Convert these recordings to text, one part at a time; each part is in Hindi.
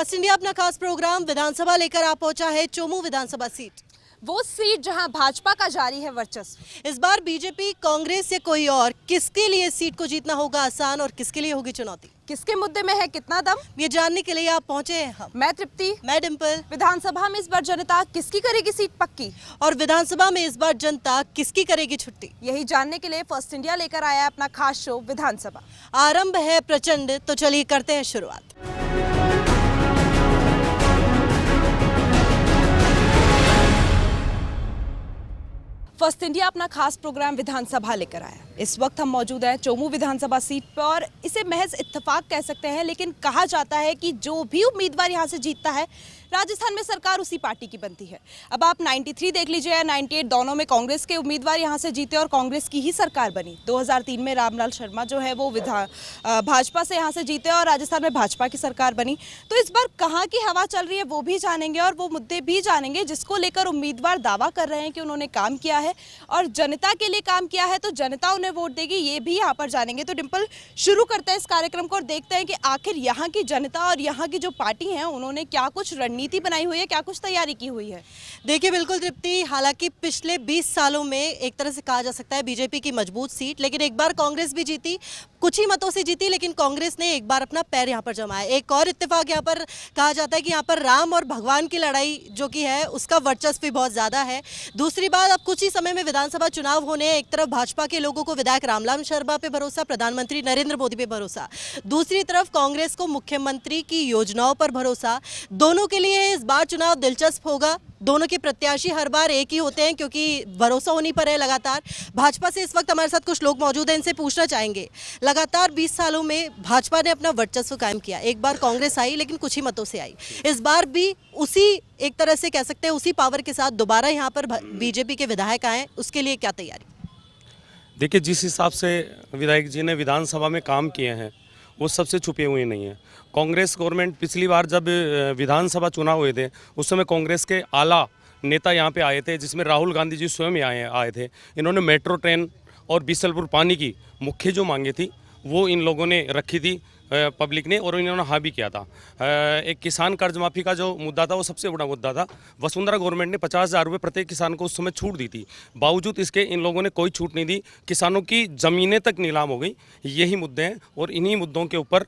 फर्स्ट इंडिया अपना खास प्रोग्राम विधानसभा लेकर आ पहुंचा है चोमू विधानसभा सीट। वो सीट जहां भाजपा का जारी है वर्चस्व। इस बार बीजेपी, कांग्रेस या कोई और, किसके लिए सीट को जीतना होगा आसान और किसके लिए होगी चुनौती? किसके मुद्दे में है कितना दम, ये जानने के लिए आप पहुंचे हैं हम। मैं तृप्ति, मैं डिंपल। विधानसभा में इस बार जनता किसकी करेगी सीट पक्की, और विधानसभा में इस बार जनता किसकी करेगी छुट्टी, यही जानने के लिए फर्स्ट इंडिया लेकर आया है अपना खास शो विधानसभा। आरंभ है प्रचंड, तो चलिए करते हैं शुरुआत। फर्स्ट इंडिया अपना खास प्रोग्राम विधानसभा लेकर आया। इस वक्त हम मौजूद हैं चोमू विधानसभा सीट पर और इसे महज इत्तेफाक कह सकते हैं, लेकिन कहा जाता है कि जो भी उम्मीदवार यहां से जीतता है राजस्थान में सरकार उसी पार्टी की बनती है। अब आप 93 देख लीजिए या 98, दोनों में कांग्रेस के उम्मीदवार यहां से जीते और कांग्रेस की ही सरकार बनी। 2003 में रामलाल शर्मा जो है वो भाजपा से यहां से जीते और राजस्थान में भाजपा की सरकार बनी। तो इस बार कहाँ की हवा चल रही है वो भी जानेंगे और वो मुद्दे भी जानेंगे जिसको लेकर उम्मीदवार दावा कर रहे हैं कि उन्होंने काम किया है और जनता के लिए काम किया है, तो जनता उन्हें वोट देगी, ये भी यहाँ पर जानेंगे। तो डिंपल, शुरू करते हैं इस कार्यक्रम को और देखते हैं कि आखिर यहाँ की जनता और यहाँ की जो पार्टी है उन्होंने क्या कुछ रणनीति बनाई हुई है, क्या कुछ तैयारी की हुई है। देखिए बिल्कुल तृप्ति, हालांकि पिछले 20 सालों में एक तरह से कहा जा सकता है बीजेपी की मजबूत सीट, लेकिन एक बार कांग्रेस भी जीती, कुछ ही मतों से जीती, लेकिन कांग्रेस ने एक बार अपना पैर यहाँ पर जमाया। एक और इत्तेफाक यहाँ पर कहा जाता है कि यहाँ पर राम और भगवान की लड़ाई जो कि है उसका वर्चस्व भी बहुत ज्यादा है। दूसरी बात, अब कुछ ही समय में विधानसभा चुनाव होने, एक तरफ भाजपा के लोगों को विधायक रामलाल शर्मा पे भरोसा, प्रधानमंत्री नरेंद्र मोदी पे भरोसा, दूसरी तरफ कांग्रेस को मुख्यमंत्री की योजनाओं पर भरोसा। दोनों के लिए इस बार चुनाव दिलचस्प होगा। दोनों के प्रत्याशी हर बार एक ही होते हैं क्योंकि भरोसा उन्हीं पर है लगातार। भाजपा से इस वक्त हमारे साथ कुछ लोग मौजूद हैं, इनसे पूछना चाहेंगे। लगातार 20 सालों में भाजपा ने अपना वर्चस्व कायम किया, एक बार कांग्रेस आई लेकिन कुछ ही मतों से आई, इस बार भी उसी एक तरह से कह सकते हैं उसी पावर के साथ दोबारा यहाँ पर बीजेपी के विधायक आए, उसके लिए क्या तैयारी? देखिए, जिस हिसाब से विधायक जी ने विधानसभा में काम किए हैं वो सबसे छुपे हुए नहीं हैं। कांग्रेस गवर्नमेंट पिछली बार जब विधानसभा चुनाव हुए थे उस समय कांग्रेस के आला नेता यहाँ पे आए थे, जिसमें राहुल गांधी जी स्वयं आए थे। इन्होंने मेट्रो ट्रेन और बीसलपुर पानी की मुख्य जो मांगे थी वो इन लोगों ने रखी थी पब्लिक ने, और इन्होंने हाँ भी किया था। एक किसान कर्ज माफ़ी का जो मुद्दा था वो सबसे बड़ा मुद्दा था। वसुंधरा गवर्नमेंट ने 50,000 रुपये प्रत्येक किसान को उस समय छूट दी थी, बावजूद इसके इन लोगों ने कोई छूट नहीं दी। किसानों की ज़मीनें तक नीलाम हो गई। यही मुद्दे हैं और इन्हीं मुद्दों के ऊपर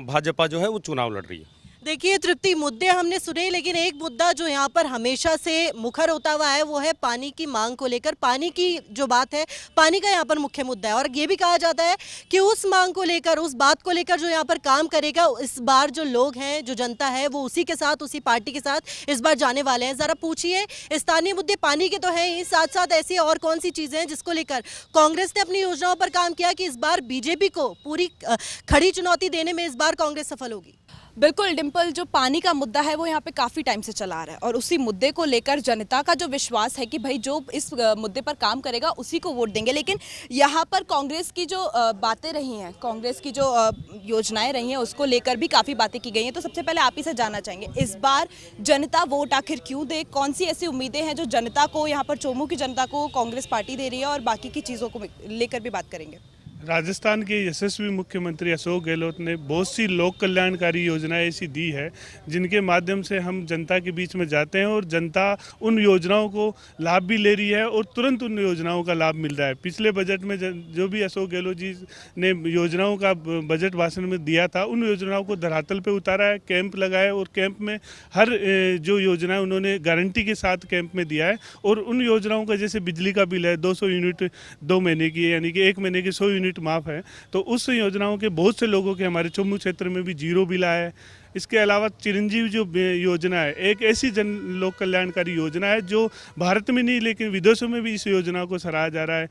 भाजपा जो है वो चुनाव लड़ रही है। देखिए तृप्ति, मुद्दे हमने सुने, लेकिन एक मुद्दा जो यहाँ पर हमेशा से मुखर होता हुआ है वो है पानी की मांग को लेकर। पानी की जो बात है, पानी का यहाँ पर मुख्य मुद्दा है और ये भी कहा जाता है कि उस मांग को लेकर, उस बात को लेकर जो यहाँ पर काम करेगा, इस बार जो लोग हैं, जो जनता है, वो उसी के साथ, उसी पार्टी के साथ इस बार जाने वाले हैं। ज़रा पूछिए, स्थानीय मुद्दे पानी के तो हैं ही, साथ साथ ऐसी और कौन सी चीज़ें हैं जिसको लेकर कांग्रेस ने अपनी योजनाओं पर काम किया कि इस बार बीजेपी को पूरी खड़ी चुनौती देने में इस बार कांग्रेस सफल होगी? बिल्कुल डिंपल, जो पानी का मुद्दा है वो यहाँ पे काफ़ी टाइम से चला आ रहा है और उसी मुद्दे को लेकर जनता का जो विश्वास है कि भाई जो इस मुद्दे पर काम करेगा उसी को वोट देंगे। लेकिन यहाँ पर कांग्रेस की जो बातें रही हैं, कांग्रेस की जो योजनाएं रही हैं, उसको लेकर भी काफ़ी बातें की गई हैं। तो सबसे पहले आप ही से जानना चाहेंगे, इस बार जनता वोट आखिर क्यों दे? कौन सी ऐसी उम्मीदें हैं जो जनता को, यहाँ पर चोमू की जनता को कांग्रेस पार्टी दे रही है, और बाकी की चीज़ों को लेकर भी बात करेंगे। राजस्थान के यशस्वी मुख्यमंत्री अशोक गहलोत ने बहुत सी लोक कल्याणकारी योजनाएं ऐसी दी है जिनके माध्यम से हम जनता के बीच में जाते हैं और जनता उन योजनाओं को लाभ भी ले रही है और तुरंत उन योजनाओं का लाभ मिल रहा है। पिछले बजट में जो भी अशोक गहलोत जी ने योजनाओं का बजट भाषण में दिया था, उन योजनाओं को धरातल पर उतारा है, कैंप लगाए और कैंप में हर जो योजना उन्होंने गारंटी के साथ कैंप में दिया है। और उन योजनाओं का जैसे बिजली का बिल है 200 यूनिट 2 महीने की, यानी कि 1 महीने की 100 यूनिट माफ है, तो उस योजनाओं के बहुत से लोगों के हमारे चोमू क्षेत्र में भी जीरो बिल आया है। इसके अलावा चिरंजीवी जो योजना है, एक ऐसी जन लोक कल्याणकारी योजना है जो भारत में नहीं लेकिन विदेशों में भी इस योजना को सराहा जा रहा है।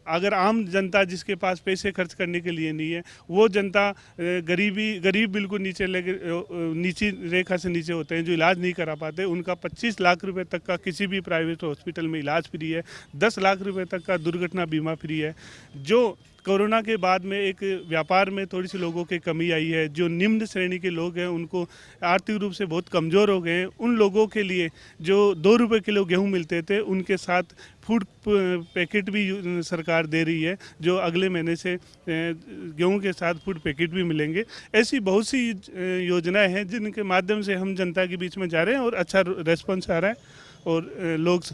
अगर आम जनता जिसके पास पैसे खर्च करने के लिए नहीं है, वो जनता गरीब बिल्कुल नीची रेखा से नीचे होते हैं, जो इलाज नहीं करा पाते, उनका 25 लाख रुपए तक का किसी भी प्राइवेट हॉस्पिटल में इलाज फ्री है, 10 लाख रुपए तक का दुर्घटना बीमा फ्री है। जो कोरोना के बाद में एक व्यापार में थोड़ी सी लोगों की कमी आई है, जो निम्न श्रेणी के लोग हैं उनको आर्थिक रूप से बहुत कमज़ोर हो गए हैं, उन लोगों के लिए जो 2 रुपये किलो गेहूँ मिलते थे उनके साथ फूड पैकेट भी सरकार दे रही है, जो अगले महीने से गेहूं के साथ फूड पैकेट भी मिलेंगे। ऐसी बहुत सी योजनाएं हैं जिनके माध्यम से हम जनता के बीच में जा रहे हैं और अच्छा रेस्पॉन्स आ रहा है और लोग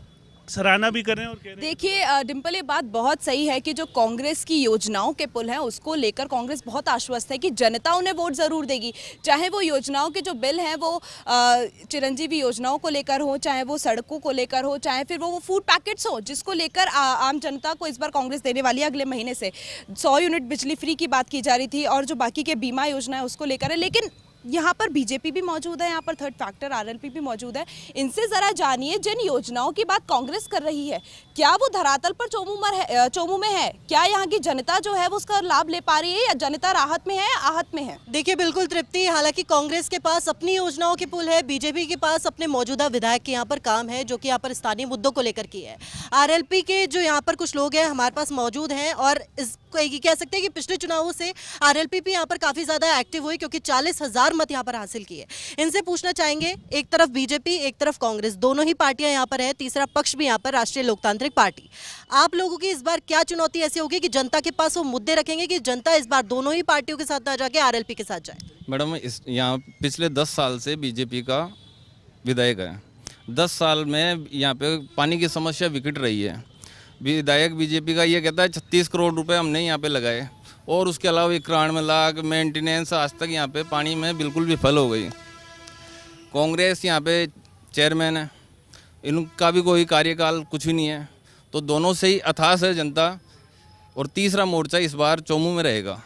सराहना भी कर रहे हैं और कह रहे हैं। देखिए डिम्पल, ये बात बहुत सही है कि जो कांग्रेस की योजनाओं के पुल हैं उसको लेकर कांग्रेस बहुत आश्वस्त है कि जनता उन्हें वोट ज़रूर देगी, चाहे वो योजनाओं के जो बिल हैं वो चिरंजीवी योजनाओं को लेकर हो, चाहे वो सड़कों को लेकर हो, चाहे फिर वो फूड पैकेट्स हो जिसको लेकर आम जनता को इस बार कांग्रेस देने वाली है अगले महीने से। 100 यूनिट बिजली फ्री की बात की जा रही थी और जो बाकी के बीमा योजना है उसको लेकर है, लेकिन यहाँ पर बीजेपी भी मौजूद है, यहाँ पर थर्ड फैक्टर आरएलपी भी मौजूद है। इनसे ज़रा जानिए, जिन योजनाओं की बात कांग्रेस कर रही है क्या वो धरातल पर चोमू में है? क्या यहाँ की जनता जो है वो उसका लाभ ले पा रही है या जनता राहत में है, आहत में है? देखिए बिल्कुल तृप्ति, हालांकि कांग्रेस के पास अपनी योजनाओं के पुल है, बीजेपी के पास अपने मौजूदा विधायक के यहाँ पर काम है जो कि यहाँ पर स्थानीय मुद्दों को लेकर की है। आरएलपी के जो यहाँ पर कुछ लोग हैं हमारे पास मौजूद हैं और इसको ये कह सकते हैं कि पिछले चुनावों से आरएलपी भी यहाँ पर काफ़ी ज़्यादा एक्टिव हुई क्योंकि 40,000 मत यहाँ पर हासिल किए। इनसे पूछना चाहेंगे, एक तरफ बीजेपी एक तरफ कांग्रेस, दोनों ही पार्टियां यहाँ पर है, तीसरा पक्ष भी यहाँ पर राष्ट्रीय लोकतांत्रिक पार्टी। आप लोगों की इस बार क्या चुनौती ऐसी होगी कि जनता के पास वो मुद्दे रखेंगे कि जनता इस बार दोनों ही पार्टियों के साथ ना जाके आरएलपी के साथ जाए? मैडम, इस यहाँ पिछले 10 साल से बीजेपी का विधायक है। 10 साल में यहाँ पे पानी की समस्या विकट रही है। विधायक बीजेपी का ये कहता है 36 करोड़ रुपए हमने यहाँ पे लगाए और उसके अलावा 91 लाख मेंटेनेंस आज तक यहाँ पे पानी में बिल्कुल विफल हो गई। कांग्रेस यहाँ पे चेयरमैन है, इनका भी कोई कार्यकाल कुछ भी नहीं है, तो दोनों से ही अथाह है जनता। और तीसरा मोर्चा इस बार चोमू में रहेगा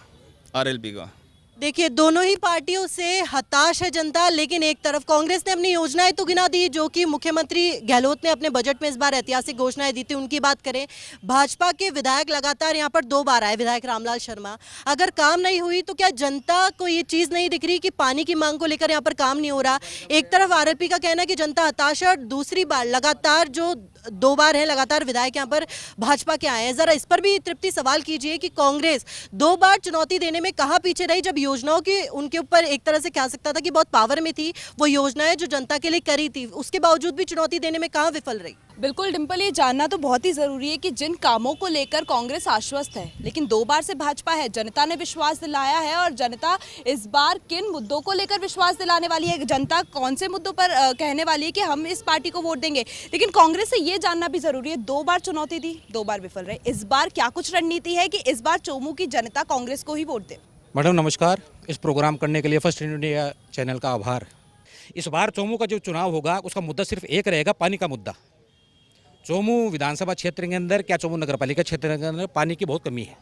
आरएलपी का। देखिए दोनों ही पार्टियों से हताश है जनता, लेकिन एक तरफ कांग्रेस ने अपनी योजनाएं तो गिना दी जो कि मुख्यमंत्री गहलोत ने अपने बजट में इस बार ऐतिहासिक घोषणाएं दी थी, उनकी बात करें। भाजपा के विधायक लगातार यहां पर 2 बार आए, विधायक रामलाल शर्मा। अगर काम नहीं हुई तो क्या जनता को ये चीज़ नहीं दिख रही कि पानी की मांग को लेकर यहाँ पर काम नहीं हो रहा? एक तरफ आरएलपी का कहना है कि जनता हताश है और दूसरी बार लगातार जो 2 बार है लगातार विधायक यहाँ पर भाजपा के आए हैं। जरा इस पर भी तृप्ति सवाल कीजिए कि कांग्रेस 2 बार चुनौती देने में कहाँ पीछे रही, जब योजनाओं की उनके ऊपर एक तरह से कह सकता था कि बहुत पावर में थी, वो योजनाएं जो जनता के लिए करी थी, उसके बावजूद भी चुनौती देने में कहाँ विफल रही? बिल्कुल डिम्पल, ये जानना तो बहुत ही ज़रूरी है कि जिन कामों को लेकर कांग्रेस आश्वस्त है, लेकिन 2 बार से भाजपा है, जनता ने विश्वास दिलाया है और जनता इस बार किन मुद्दों को लेकर विश्वास दिलाने वाली है, जनता कौन से मुद्दों पर कहने वाली है कि हम इस पार्टी को वोट देंगे। लेकिन कांग्रेस से ये जानना भी ज़रूरी है, 2 बार चुनौती दी, 2 बार विफल रहे, इस बार क्या कुछ रणनीति है कि इस बार चोमू की जनता कांग्रेस को ही वोट दे? मैडम नमस्कार, इस प्रोग्राम करने के लिए फर्स्ट इंडिया चैनल का आभार। इस बार चोमू का जो चुनाव होगा उसका मुद्दा सिर्फ एक रहेगा, पानी का मुद्दा। चोमू विधानसभा क्षेत्र के अंदर, क्या चोमू नगर पालिका क्षेत्र के अंदर पानी की बहुत कमी है।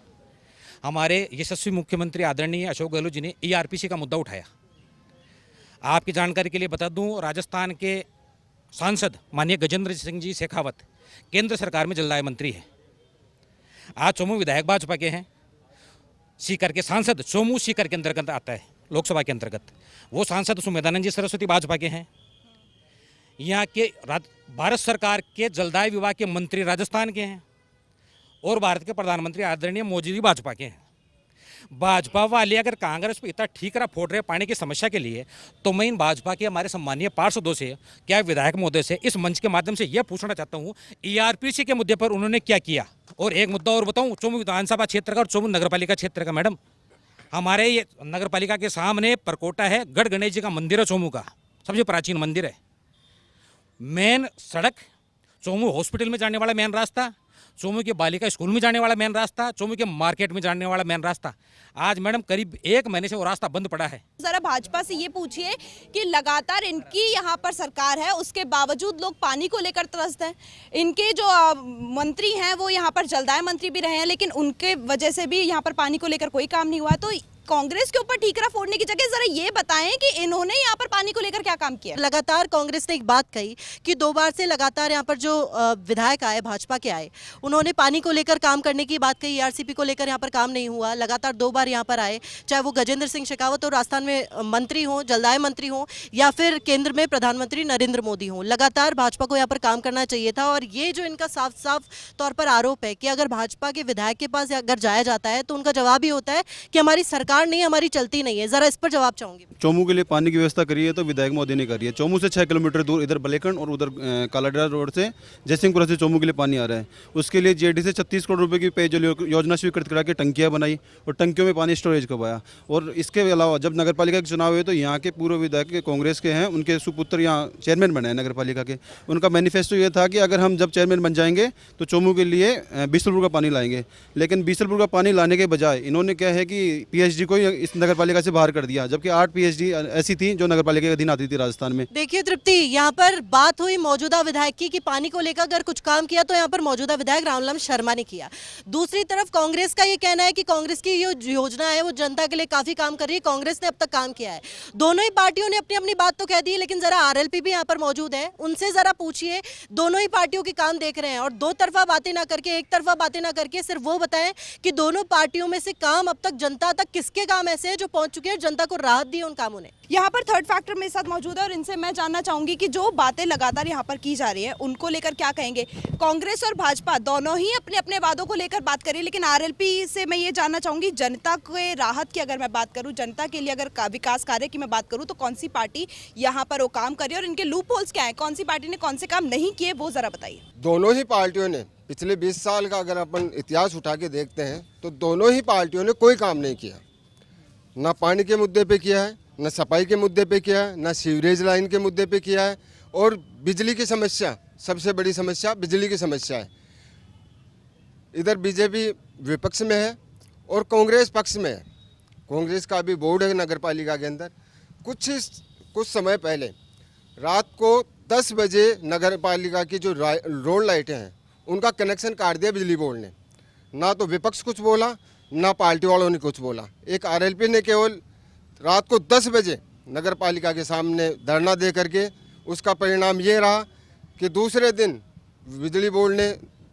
हमारे यशस्वी मुख्यमंत्री आदरणीय अशोक गहलोत जी ने ERPC का मुद्दा उठाया। आपकी जानकारी के लिए बता दूं, राजस्थान के सांसद माननीय गजेंद्र सिंह जी शेखावत केंद्र सरकार में जलदाय मंत्री हैं। आज चोमू विधायक भाजपा के हैं। सीकर के सांसद, चोमू सीकर के अंतर्गत आता है लोकसभा के अंतर्गत, वो सांसद सुमेधानंद जी सरस्वती भाजपा के हैं। यहाँ के भारत सरकार के जलदाय विभाग के मंत्री राजस्थान के हैं और भारत के प्रधानमंत्री आदरणीय मोदी जी भाजपा के हैं। भाजपा वाले अगर कांग्रेस पे इतना ठीकरा फोड़ रहे पानी की समस्या के लिए, तो मैं इन भाजपा के हमारे सम्मानीय पार्षदों से, क्या विधायक महोदय से इस मंच के माध्यम से यह पूछना चाहता हूँ, ERPC के मुद्दे पर उन्होंने क्या किया। और एक मुद्दा और बताऊँ, चोमू विधानसभा क्षेत्र का और चोमू नगरपालिका क्षेत्र का। मैडम, हमारे ये नगरपालिका के सामने परकोटा है, गढ़ गणेश जी का मंदिर है, चोमू का सबसे प्राचीन मंदिर है। मेन सड़क, चोमू हॉस्पिटल में जाने वाला मेन रास्ता, चोमू के बालिका स्कूल में जाने वाला मेन रास्ता, चोमू के मार्केट में जाने वाला मेन रास्ता, आज मैडम करीब 1 महीने से वो रास्ता बंद पड़ा है। जरा भाजपा से ये पूछिए कि लगातार इनकी यहाँ पर सरकार है, उसके बावजूद लोग पानी को लेकर त्रस्त हैं। इनके जो मंत्री हैं वो यहाँ पर जलदाय मंत्री भी रहे हैं, लेकिन उनके वजह से भी यहाँ पर पानी को लेकर कोई काम नहीं हुआ। तो कांग्रेस के ऊपर ठीकरा फोड़ने की जगह जरा ये बताएं कि इन्होंने यहाँ पर पानी को लेकर क्या काम किया। लगातार कांग्रेस ने एक बात कही कि 2 बार से लगातार यहाँ पर जो विधायक आए भाजपा के आए, उन्होंने पानी को लेकर काम करने की बात कही। ERCP को लेकर यहाँ पर काम नहीं हुआ। लगातार 2 बार यहाँ पर आए, चाहे वो गजेंद्र सिंह शेखावत और राजस्थान में मंत्री हों, जलदाय मंत्री हों, या फिर केंद्र में प्रधानमंत्री नरेंद्र मोदी हों, लगातार भाजपा को यहाँ पर काम करना चाहिए था। और ये जो इनका साफ साफ तौर पर आरोप है कि अगर भाजपा के विधायक के पास अगर जाया जाता है तो उनका जवाब ही होता है कि हमारी सरकार सरकार नहीं हमारी चलती नहीं है, जरा इस पर जवाब चाहूंगी। चोमू के लिए पानी की व्यवस्था करी है तो विधायक मोदी ने करी है। चोमू से 6 किलोमीटर दूर इधर बलेखंड और उधर कालाडेरा रोड से जयसिंहपुरा से चोमू के लिए पानी आ रहा है। उसके लिए जीएडी से 36 करोड़ रुपए की पेयजल योजना स्वीकृत करा के टंकियाँ बनाई और टंकियों में पानी स्टोरेज करवाया। और इसके अलावा जब नगर पालिका के चुनाव हुए तो यहाँ के पूर्व विधायक कांग्रेस के हैं, उनके सुपुत्र यहाँ चेयरमैन बने हैं नगर पालिका के। उनका मैनिफेस्टो ये था कि अगर हम जब चेयरमैन बन जाएंगे तो चोमू के लिए बीसलपुर का पानी लाएंगे। लेकिन बीसलपुर का पानी लाने के बजाय इन्होंने क्या है कि पीएचडी को इस नगर पालिका से बाहर कर दिया, जबकि 8 पीएचडी ऐसी थी जो नगर पालिका के अधीन आती थी राजस्थान में। देखिए तृप्ति, यहाँ पर बात हुई मौजूदा विधायक की कि पानी को लेकर अगर कुछ काम किया तो यहाँ पर मौजूदा विधायक रामलाल शर्मा ने किया। दूसरी तरफ कांग्रेस का ये कहना है कि कांग्रेस की जो योजना है वो जनता के लिए काफी काम कर रही है, कांग्रेस ने अब तक काम किया है। दोनों ही पार्टियों ने अपनी अपनी बात तो कह दी है, लेकिन जरा आरएलपी भी यहाँ पर मौजूद है, उनसे जरा पूछिए दोनों ही पार्टियों के काम देख रहे हैं और दो तरफा बातें ना करके, एक तरफा बातें ना करके सिर्फ वो बताएं कि दोनों पार्टियों में से काम अब तक जनता तक किसके काम ऐसे हैं जो पहुंच चुके हैं, जनता को राहत दी है उन कामों ने। यहाँ पर थर्ड फैक्टर मेरे साथ मौजूद है और इनसे मैं जानना चाहूंगी कि जो बातें लगातार यहाँ पर की जा रही है उनको लेकर क्या कहेंगे। कांग्रेस और भाजपा दोनों ही अपने अपने वादों को लेकर बात करिए, लेकिन आरएलपी से मैं ये जानना चाहूंगी जनता के राहत की अगर मैं बात करूं, जनता के लिए अगर विकास कार्य की मैं बात करूं तो कौन सी पार्टी यहाँ पर वो काम कर रही है और इनके लूप होल्स क्या है, कौन सी पार्टी ने कौन से काम नहीं किए वो जरा बताइए। दोनों ही पार्टियों ने पिछले 20 साल का अगर अपन इतिहास उठा के देखते हैं तो दोनों ही पार्टियों ने कोई काम नहीं किया। ना पानी के मुद्दे पे किया है, ना सफाई के मुद्दे पे किया है, ना सीवरेज लाइन के मुद्दे पे किया है। और बिजली की समस्या, सबसे बड़ी समस्या बिजली की समस्या है। इधर बीजेपी विपक्ष में है और कांग्रेस पक्ष में है। कांग्रेस का भी बोर्ड है नगर पालिका के अंदर। कुछ समय पहले रात को 10 बजे नगर पालिका की जो रोड लाइटें हैं उनका कनेक्शन काट दिया बिजली बोर्ड ने। ना तो विपक्ष कुछ बोला, ना पार्टी वालों ने कुछ बोला। एक आरएलपी ने केवल रात को 10 बजे नगर पालिका के सामने धरना दे करके उसका परिणाम ये रहा कि दूसरे दिन बिजली बोर्ड ने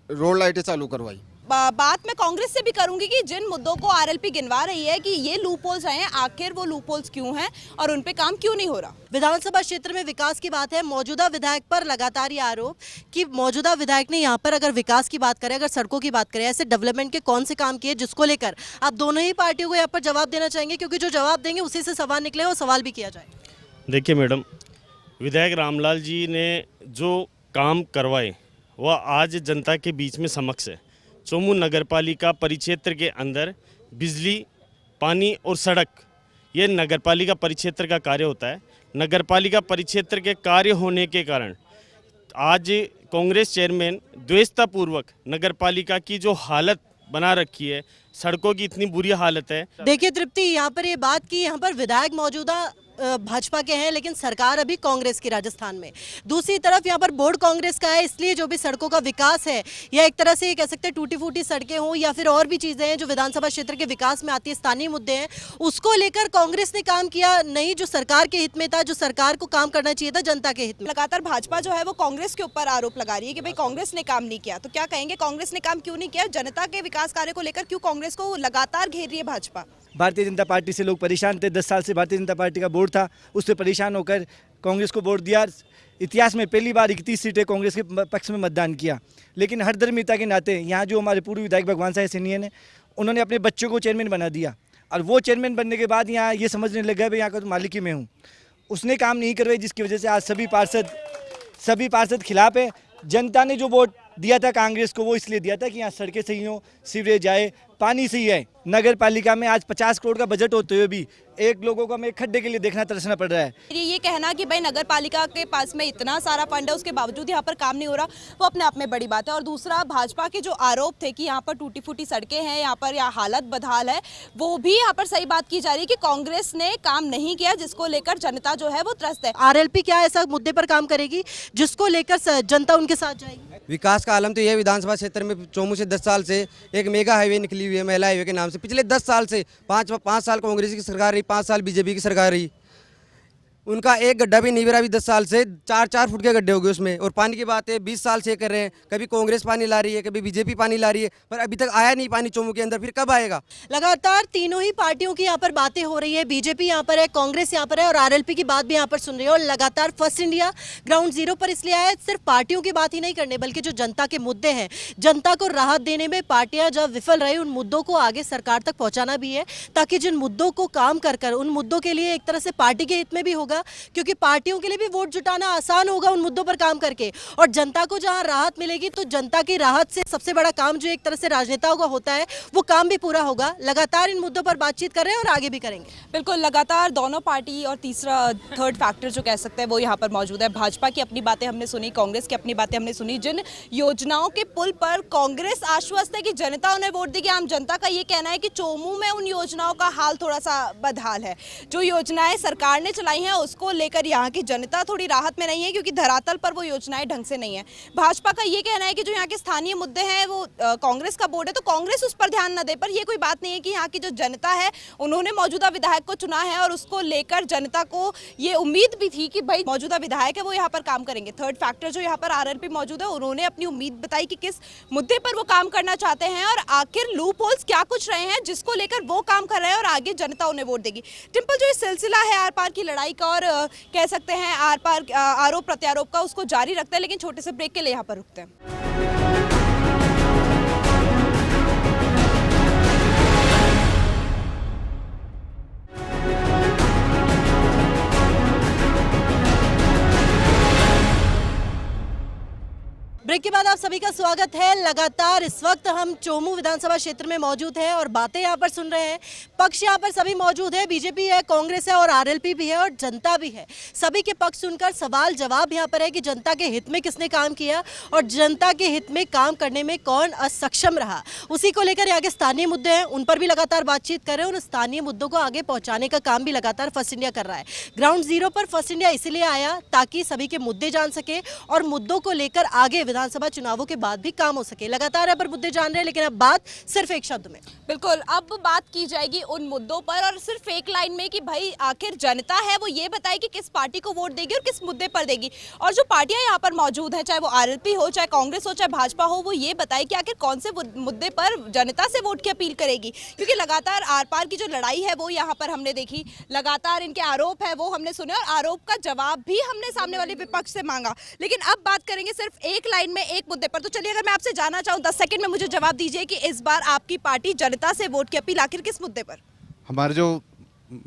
रोड लाइटें चालू करवाई। बात मैं कांग्रेस से भी करूंगी कि जिन मुद्दों को आरएलपी गिनवा रही है कि ये लूप होल्स हैं, आखिर वो लूप होल्स क्यों हैं और उन पे काम क्यों नहीं हो रहा। विधानसभा क्षेत्र में विकास की बात है, मौजूदा विधायक पर लगातार ये आरोप कि मौजूदा विधायक ने यहाँ पर अगर विकास की बात करें, अगर सड़कों की बात करें, ऐसे डेवलपमेंट के कौन से काम किए जिसको लेकर आप दोनों ही पार्टियों को यहाँ पर जवाब देना चाहेंगे, क्योंकि जो जवाब देंगे उसी से सवाल निकले और सवाल भी किया जाए। देखिए मैडम, विधायक रामलाल जी ने जो काम करवाए वह आज जनता के बीच में समक्ष है। चोमू नगरपालिका परिक्षेत्र के अंदर बिजली, पानी और सड़क, ये नगरपालिका परिक्षेत्र का कार्य होता है। नगरपालिका परिक्षेत्र के कार्य होने के कारण आज कांग्रेस चेयरमैन द्वेषतापूर्वक नगरपालिका की जो हालत बना रखी है, सड़कों की इतनी बुरी हालत है। देखिए तृप्ति, यहाँ पर ये बात की, यहाँ पर विधायक मौजूदा भाजपा के हैं लेकिन सरकार अभी कांग्रेस की राजस्थान में। दूसरी तरफ यहाँ पर बोर्ड कांग्रेस का है, इसलिए जो भी सड़कों का विकास है या एक तरह से ये कह सकते हैं टूटी फूटी सड़कें हों या फिर और भी चीज़ें हैं जो विधानसभा क्षेत्र के विकास में आती है, स्थानीय मुद्दे हैं, उसको लेकर कांग्रेस ने काम किया नहीं जो सरकार के हित में था, जो सरकार को काम करना चाहिए था जनता के हित में। लगातार भाजपा जो है वो कांग्रेस के ऊपर आरोप लगा रही है कि भाई कांग्रेस ने काम नहीं किया, तो क्या कहेंगे कांग्रेस ने काम क्यों नहीं किया? जनता के विकास कार्य को लेकर क्यों कांग्रेस को लगातार घेर रही है भाजपा? भारतीय जनता पार्टी से लोग परेशान थे। 10 साल से भारतीय जनता पार्टी का बोर्ड था, उससे परेशान होकर कांग्रेस को वोट दिया। इतिहास में पहली बार 31 सीटें कांग्रेस के पक्ष में मतदान किया। लेकिन हर धर्मिता के नाते यहाँ जो हमारे पूर्व विधायक भगवान साहब सैनिया ने, उन्होंने अपने बच्चों को चेयरमैन बना दिया और वो चेयरमैन बनने के बाद यहाँ ये समझने लग गया भाई यहाँ का तो मालिक ही मैं हूँ। उसने काम नहीं करवाई, जिसकी वजह से आज सभी पार्षद खिलाफ है। जनता ने जो वोट दिया था कांग्रेस को वो इसलिए दिया था कि यहाँ सड़कें सही हों, सीवरेज आए, पानी सही है। नगर पालिका में आज 50 करोड़ का बजट होते हुए भी एक लोगों को हमें खड्डे के लिए देखना तरसना पड़ रहा है। ये कहना कि भाई नगर पालिका के पास में इतना सारा फंड है उसके बावजूद यहाँ पर काम नहीं हो रहा, वो अपने आप में बड़ी बात है। और दूसरा, भाजपा के जो आरोप थे कि यहाँ पर टूटी फूटी सड़कें हैं, यहाँ पर हालत बदहाल है, वो भी यहाँ पर सही बात की जा रही है कि कांग्रेस ने काम नहीं किया, जिसको लेकर जनता जो है वो त्रस्त है। आरएलपी क्या ऐसा मुद्दे पर काम करेगी जिसको लेकर जनता उनके साथ जाएगी? विकास का आलम तो यह विधानसभा क्षेत्र में चोमू से 10 साल से एक मेगा हाईवे निकली हुई है, महिला हाईवे के नाम से। पिछले 10 साल से 5 साल कांग्रेस की सरकार रही, 5 साल बीजेपी की सरकार रही। उनका एक गड्ढा भी नहीं भरा अभी 10 साल से, 4-4 फुट के गड्ढे हो गए उसमें। और पानी की बात है 20 साल से कर रहे हैं, कभी कांग्रेस पानी ला रही है, कभी बीजेपी पानी ला रही है, पर अभी तक आया नहीं पानी चोमू के अंदर, फिर कब आएगा? लगातार तीनों ही पार्टियों की यहाँ पर बातें हो रही है, बीजेपी यहाँ पर है, कांग्रेस यहाँ पर है और आरएलपी की बात भी यहाँ पर सुन रही है। और लगातार फर्स्ट इंडिया ग्राउंड जीरो पर इसलिए आया है सिर्फ पार्टियों की बात ही नहीं करने, बल्कि जो जनता के मुद्दे हैं, जनता को राहत देने में पार्टियां जब विफल रही, उन मुद्दों को आगे सरकार तक पहुंचाना भी है, ताकि जिन मुद्दों को काम कर उन मुद्दों के लिए एक तरह से पार्टी के हित में भी होगा, क्योंकि पार्टियों के लिए भी वोट जुटाना आसान होगा उन मुद्दों पर काम करके। और जनता को जहां राहत मिलेगी तो जनता की राहत से सबसे बड़ा काम जो एक तरह से राजनेताओं का होता है वो काम भी पूरा होगा। लगातार इन मुद्दों पर बातचीत कर रहे हैं और आगे भी करेंगे। बिल्कुल, लगातार दोनों पार्टी और तीसरा थर्ड फैक्टर जो कह सकते हैं वो यहाँ पर मौजूद है। भाजपा की अपनी बातें हमने सुनी, कांग्रेस की अपनी बातें हमने सुनी। जिन योजनाओं के पुल पर कांग्रेस आश्वस्त है कि जनता उन्हें वोट देगी, आम जनता का ये कहना है कि चोमू में उन योजनाओं का हाल थोड़ा सा बदहाल है। जो योजनाएं सरकार ने चलाई हैं उसको लेकर यहाँ की जनता थोड़ी राहत में नहीं है, क्योंकि धरातल पर वो योजनाएं ढंग से नहीं है। भाजपा का ये कहना है कि जो यहाँ के स्थानीय मुद्दे हैं वो कांग्रेस का बोर्ड है, तो कांग्रेस उस पर ध्यान न दे। पर ये कोई बात नहीं है कि यहाँ की जो जनता है उन्होंने मौजूदा विधायक को चुना है और उसको लेकर जनता को ये उम्मीद भी थी कि भाई मौजूदा विधायक है वो यहाँ पर काम करेंगे। थर्ड फैक्टर जो यहाँ पर आरएलपी मौजूद है, उन्होंने अपनी उम्मीद बताई कि किस मुद्दे पर वो काम करना चाहते हैं और आखिर लूप होल्स क्या कुछ रहे हैं जिसको लेकर वो काम कर रहे हैं और आगे जनता उन्हें वोट देगी। टिम्पल, जो ये सिलसिला है आर पार की लड़ाई का और कह सकते हैं आर पार आरोप प्रत्यारोप का, उसको जारी रखते हैं, लेकिन छोटे से ब्रेक के लिए यहाँ पर रुकते हैं। ब्रेक के बाद आप सभी का स्वागत है। लगातार इस वक्त हम चोमू विधानसभा क्षेत्र में मौजूद हैं और बातें यहाँ पर सुन रहे हैं। पक्ष यहाँ पर सभी मौजूद है, बीजेपी है, कांग्रेस है और आरएलपी भी है और जनता भी है। सभी के पक्ष सुनकर सवाल जवाब यहाँ पर है कि जनता के हित में किसने काम किया और जनता के हित में काम करने में कौन असक्षम रहा। उसी को लेकर आगे स्थानीय मुद्दे हैं, उन पर भी लगातार बातचीत कर रहे हैं और स्थानीय मुद्दों को आगे पहुँचाने का काम भी लगातार फर्स्ट इंडिया कर रहा है। ग्राउंड जीरो पर फर्स्ट इंडिया इसीलिए आया ताकि सभी के मुद्दे जान सके और मुद्दों को लेकर आगे विधानसभा चुनावों के बाद भी काम हो सके। लगातार यहाँ पर मुद्दे जान रहे हैं, लेकिन अब बात सिर्फ एक शब्द में। बिल्कुल, अब बात की जाएगी उन मुद्दों पर और सिर्फ एक लाइन में कि भाई आखिर जनता है वो ये बताए कि किस पार्टी को वोट देगी और किस मुद्दे पर देगी। और जो पार्टियां यहाँ पर मौजूद हैं, चाहे वो आरएलपी हो, चाहे कांग्रेस हो, चाहे भाजपा हो, वो ये बताए कि आखिर कौन से मुद्दे पर जनता से वोट की अपील करेगी। क्योंकि लगातार आर पार की जो लड़ाई है वो यहाँ पर हमने देखी, लगातार इनके आरोप है वो हमने सुने और आरोप का जवाब भी हमने सामने वाले विपक्ष से मांगा। लेकिन अब बात करेंगे सिर्फ एक लाइन में एक मुद्दे पर। तो चलिए, अगर मैं आपसे जानना चाहूँ 10 सेकंड में मुझे जवाब दीजिए कि इस बार आपकी पार्टी जनता से वोट की अपील आखिर किस मुद्दे पर? हमारे जो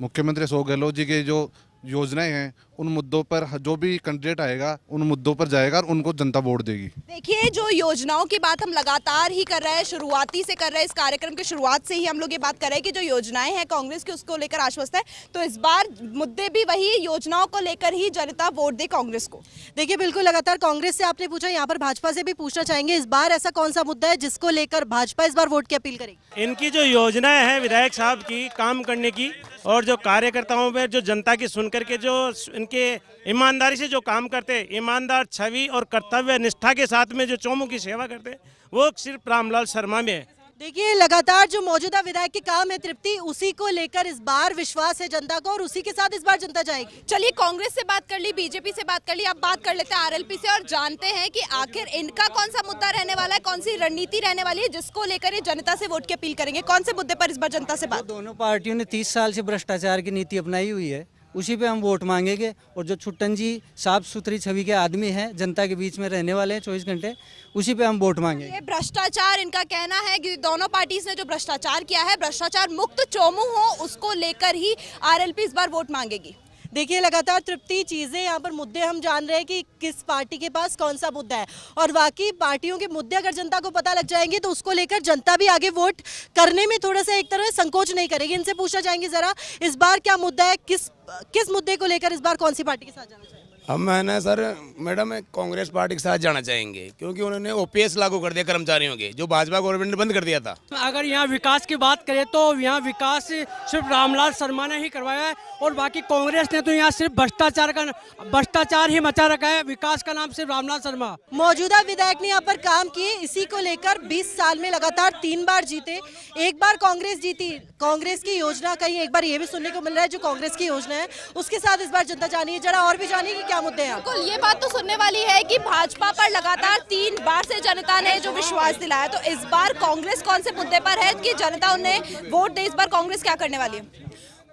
मुख्यमंत्री अशोक गहलोत जी के जो योजनाएं हैं उन मुद्दों पर जो भी कैंडिडेट आएगा उन मुद्दों पर जाएगा और उनको जनता वोट देगी। देखिए, जो योजनाओं की बात हम लगातार ही कर रहे हैं, शुरुआती से कर रहे हैं, इस कार्यक्रम की शुरुआत से ही हम लोग ये बात कर रहे हैं कि जो योजनाएं हैं कांग्रेस की उसको लेकर आश्वस्त है, तो इस बार मुद्दे भी वही, योजनाओं को लेकर ही जनता वोट दे कांग्रेस को। देखिए, बिल्कुल लगातार कांग्रेस से आपने पूछा, यहाँ पर भाजपा से भी पूछना चाहेंगे, इस बार ऐसा कौन सा मुद्दा है जिसको लेकर भाजपा इस बार वोट की अपील करेगी? इनकी जो योजनाएं हैं विधायक साहब की काम करने की और जो कार्यकर्ताओं में जो जनता की सुन करके जो इनके ईमानदारी से जो काम करते, ईमानदार छवि और कर्तव्य निष्ठा के साथ में जो चोमू की सेवा करते, वो सिर्फ रामलाल शर्मा में है। देखिए, लगातार जो मौजूदा विधायक के काम है तृप्ति, उसी को लेकर इस बार विश्वास है जनता को और उसी के साथ इस बार जनता जाएगी। चलिए, कांग्रेस से बात कर ली, बीजेपी से बात कर ली, अब बात कर लेते हैं आरएलपी से और जानते हैं कि आखिर इनका कौन सा मुद्दा रहने वाला है, कौन सी रणनीति रहने वाली है जिसको लेकर ये जनता से वोट की अपील करेंगे। कौन से मुद्दे पर इस बार जनता से बात? दोनों पार्टियों ने 30 साल से भ्रष्टाचार की नीति अपनाई हुई है, उसी पे हम वोट मांगेंगे। और जो छुट्टन जी साफ सुथरी छवि के आदमी हैं, जनता के बीच में रहने वाले हैं 24 घंटे, उसी पे हम वोट मांगेंगे। ये भ्रष्टाचार, इनका कहना है कि दोनों पार्टी ने जो भ्रष्टाचार किया है, भ्रष्टाचार मुक्त चोमू हो, उसको लेकर ही आरएलपी इस बार वोट मांगेगी। देखिए, लगातार तृप्ति चीजें यहाँ पर मुद्दे हम जान रहे हैं कि किस पार्टी के पास कौन सा मुद्दा है और वाकई पार्टियों के मुद्दे अगर जनता को पता लग जाएंगे तो उसको लेकर जनता भी आगे वोट करने में थोड़ा सा एक तरह संकोच नहीं करेगी। इनसे पूछना चाहेंगे जरा, इस बार क्या मुद्दा है, किस मुद्दे को लेकर इस बार कौन सी पार्टी के साथ जाना चाहिए? हम है ना सर मैडम कांग्रेस पार्टी के साथ जाना चाहेंगे, क्योंकि उन्होंने ओपीएस लागू कर दिया कर्मचारियों के, जो भाजपा गवर्नमेंट ने बंद कर दिया था। अगर यहाँ विकास की बात करें तो यहाँ विकास सिर्फ रामलाल शर्मा ने ही करवाया है, और बाकी कांग्रेस ने तो यहाँ सिर्फ भ्रष्टाचार ही मचा रखा है। विकास का नाम सिर्फ रामलाल शर्मा। मौजूदा विधायक ने यहाँ पर काम किए, इसी को लेकर 20 साल में लगातार 3 बार जीते। एक बार कांग्रेस जीती, कांग्रेस की योजना कहीं एक बार ये भी सुनने को मिल रहा है जो कांग्रेस की योजना है उसके साथ इस बार जनता जानिए, जरा और भी जानिए कि क्या मुद्दे हैं। बिल्कुल, ये बात तो सुनने वाली है कि भाजपा पर लगातार 3 बार से जनता ने जो विश्वास दिलाया, तो इस बार कांग्रेस कौन से मुद्दे पर है कि जनता उन्हें वोट दे? इस बार कांग्रेस क्या करने वाली है?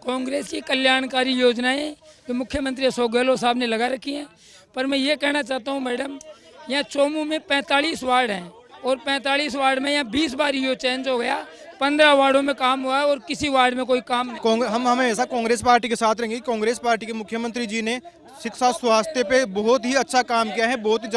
कांग्रेस की कल्याणकारी योजनाएं जो मुख्यमंत्री अशोक गहलोत साहब ने लगा रखी हैं, पर मैं ये कहना चाहता हूँ मैडम, यहाँ चोमू में 45 वार्ड हैं और 45 वार्ड में यहाँ 20 बार ईओ चेंज हो गया, 15 वार्डों में काम हुआ है और किसी वार्ड में कोई काम नहीं। हम हमेशा कांग्रेस पार्टी के साथ रहेंगे। कांग्रेस पार्टी के मुख्यमंत्री जी ने शिक्षा स्वास्थ्य पे बहुत ही अच्छा काम किया है, बहुत ही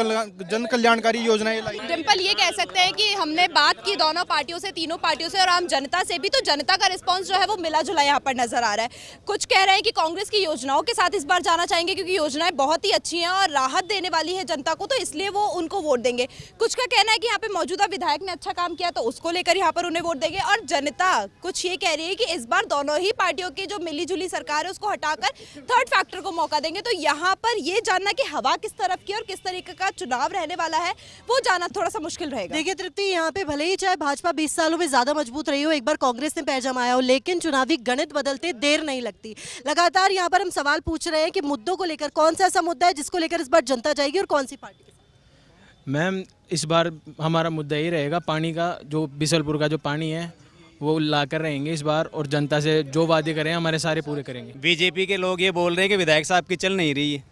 जन कल्याणकारी योजनाएं लाई। डिम्पल, ये कह सकते हैं कि हमने बात की दोनों पार्टियों से, तीनों पार्टियों से और आम जनता से भी, तो जनता का रिस्पांस जो है वो मिला जुला यहाँ पर नजर आ रहा है। कुछ कह रहे हैं कि कांग्रेस की योजनाओं के साथ इस बार जाना चाहेंगे क्योंकि योजनाएं बहुत ही अच्छी हैं और राहत देने वाली है जनता को, तो इसलिए वो उनको वोट देंगे। कुछ का कहना है कि यहाँ पे मौजूदा विधायक ने अच्छा काम किया तो उसको लेकर यहाँ पर उन्हें वोट देंगे, और जनता कुछ ये कह रही है कि इस बार दोनों ही पार्टियों की जो मिली जुली सरकार है उसको हटाकर थर्ड फैक्टर को मौका देंगे। तो यहाँ पर ये जानना कि हवा किस तरफ की और किस तरीके का चुनाव रहने वाला है वो जानना थोड़ा सा मुश्किल रहेगा। देखिए तृप्ति, यहाँ पे भले ही चाहे भाजपा 20 सालों में ज्यादा मजबूत रही हो, एक बार कांग्रेस ने पैर जमाया हो, लेकिन चुनावी गणित बदलते देर नहीं लगती। लगातार यहाँ पर हम सवाल पूछ रहे हैं कि मुद्दों को लेकर कौन सा ऐसा मुद्दा है जिसको लेकर इस बार जनता जाएगी और कौन सी पार्टी के साथ? मैम, इस बार हमारा मुद्दा यही रहेगा, पानी का, जो बिसलपुर का जो पानी है वो ला कर रहेंगे इस बार, और जनता से जो वादे करें हमारे सारे पूरे करेंगे। बीजेपी के लोग ये बोल रहे हैं कि विधायक साहब की चल नहीं रही है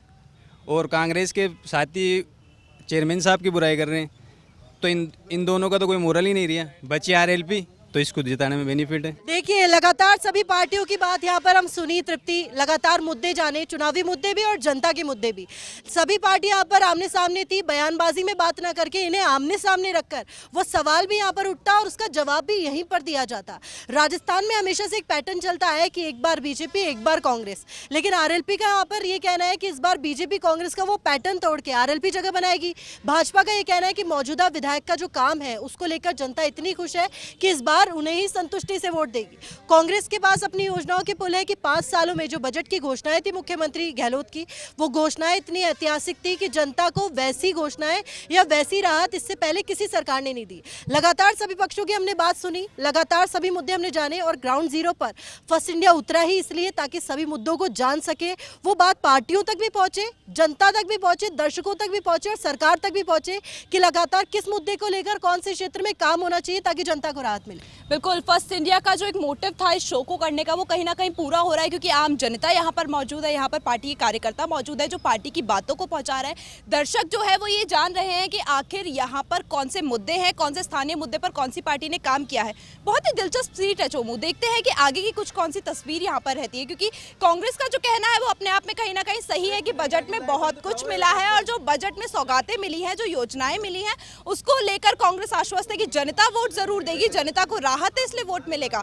और कांग्रेस के साथी चेयरमैन साहब की बुराई कर रहे हैं, तो इन दोनों का तो कोई मोरल ही नहीं रहा। बची आरएलपी, तो इसको जिताने में बेनिफिट है। देखिए, लगातार सभी पार्टियों की बात यहाँ पर हम सुनी तृप्ति, लगातार मुद्दे जाने, चुनावी मुद्दे भी और जनता के मुद्दे भी। सभी पार्टियां यहाँ पर आमने सामने थी, बयानबाजी में बात ना करके इन्हें आमने सामने रखकर वो सवाल भी यहाँ पर उठता और उसका जवाब भी यहीं पर दिया जाता। राजस्थान में हमेशा से एक पैटर्न चलता है कि एक बार बीजेपी एक बार कांग्रेस, लेकिन आरएलपी का यहाँ पर ये कहना है कि इस बार बीजेपी कांग्रेस का वो पैटर्न तोड़ के आरएलपी जगह बनाएगी। भाजपा का ये कहना है कि मौजूदा विधायक का जो काम है उसको लेकर जनता इतनी खुश है कि इस बार उन्हें ही संतुष्टि से वोट देगी। कांग्रेस के पास अपनी योजनाओं के पुल है कि 5 सालों में जो बजट की घोषणाएं थी मुख्यमंत्री गहलोत की, वो घोषणाएं इतनी ऐतिहासिक थी कि जनता को वैसी घोषणाएं या वैसी राहत इससे पहले किसी सरकार ने नहीं दी। लगातार सभी पक्षों की हमने बात सुनी, लगातार सभी मुद्दे हमने जाने, और ग्राउंड जीरो पर फर्स्ट इंडिया उतरा ही इसलिए ताकि सभी मुद्दों को जान सके, वो बात पार्टियों तक भी पहुंचे, जनता तक भी पहुंचे, दर्शकों तक भी पहुंचे और सरकार तक भी पहुंचे कि लगातार किस मुद्दे को लेकर कौन से क्षेत्र में काम होना चाहिए ताकि जनता को राहत मिले। बिल्कुल, फर्स्ट इंडिया का जो एक मोटिव था इस शो को करने का वो कहीं ना कहीं पूरा हो रहा है, क्योंकि आम जनता यहाँ पर मौजूद है, यहाँ पर पार्टी के कार्यकर्ता मौजूद है जो पार्टी की बातों को पहुंचा रहे हैं। दर्शक जो है वो ये जान रहे हैं कि आखिर यहाँ पर कौन से मुद्दे हैं, कौन से स्थानीय मुद्दे पर कौन सी पार्टी ने काम किया है। बहुत ही दिलचस्प सीट है चोमू, देखते हैं कि आगे की कौन सी तस्वीर यहाँ पर रहती है, क्योंकि कांग्रेस का जो कहना है वो अपने आप में कहीं ना कहीं सही है कि बजट में बहुत कुछ मिला है और जो बजट में सौगातें मिली हैं, जो योजनाएं मिली हैं, उसको लेकर कांग्रेस आश्वस्त है कि जनता वोट जरूर देगी, जनता को राहत है इसलिए वोट मिलेगा।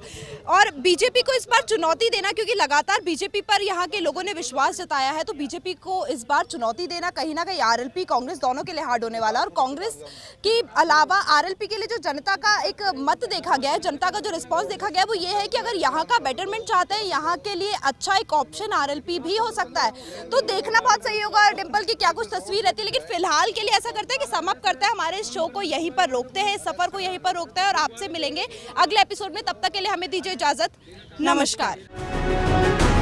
और बीजेपी को इस बार चुनौती देना, क्योंकि लगातार बीजेपी पर यहाँ के लोगों ने विश्वास जताया है, तो बीजेपी को इस बार चुनौती देना कहीं ना कहीं आरएलपी कांग्रेस दोनों के लिए हार्ड होने वाला है। और कांग्रेस के अलावा आरएलपी के लिए जो जनता का एक मत देखा गया है, जनता का जो रिस्पॉन्स देखा गया है वो ये है कि अगर यहाँ का बेटरमेंट चाहते हैं, यहाँ के लिए अच्छा एक ऑप्शन आरएलपी भी हो सकता है। तो देखना बहुत सही होगा डिम्पल की क्या कुछ तस्वीर रहती है, लेकिन फिलहाल के लिए ऐसा करते हैं कि सम अप करते हैं, हमारे इस शो को यहीं पर रोकते हैं, सफर को यहीं पर रोकते हैं और आपसे मिलेंगे अगले एपिसोड में। तब तक के लिए हमें दीजिए इजाजत, नमस्कार।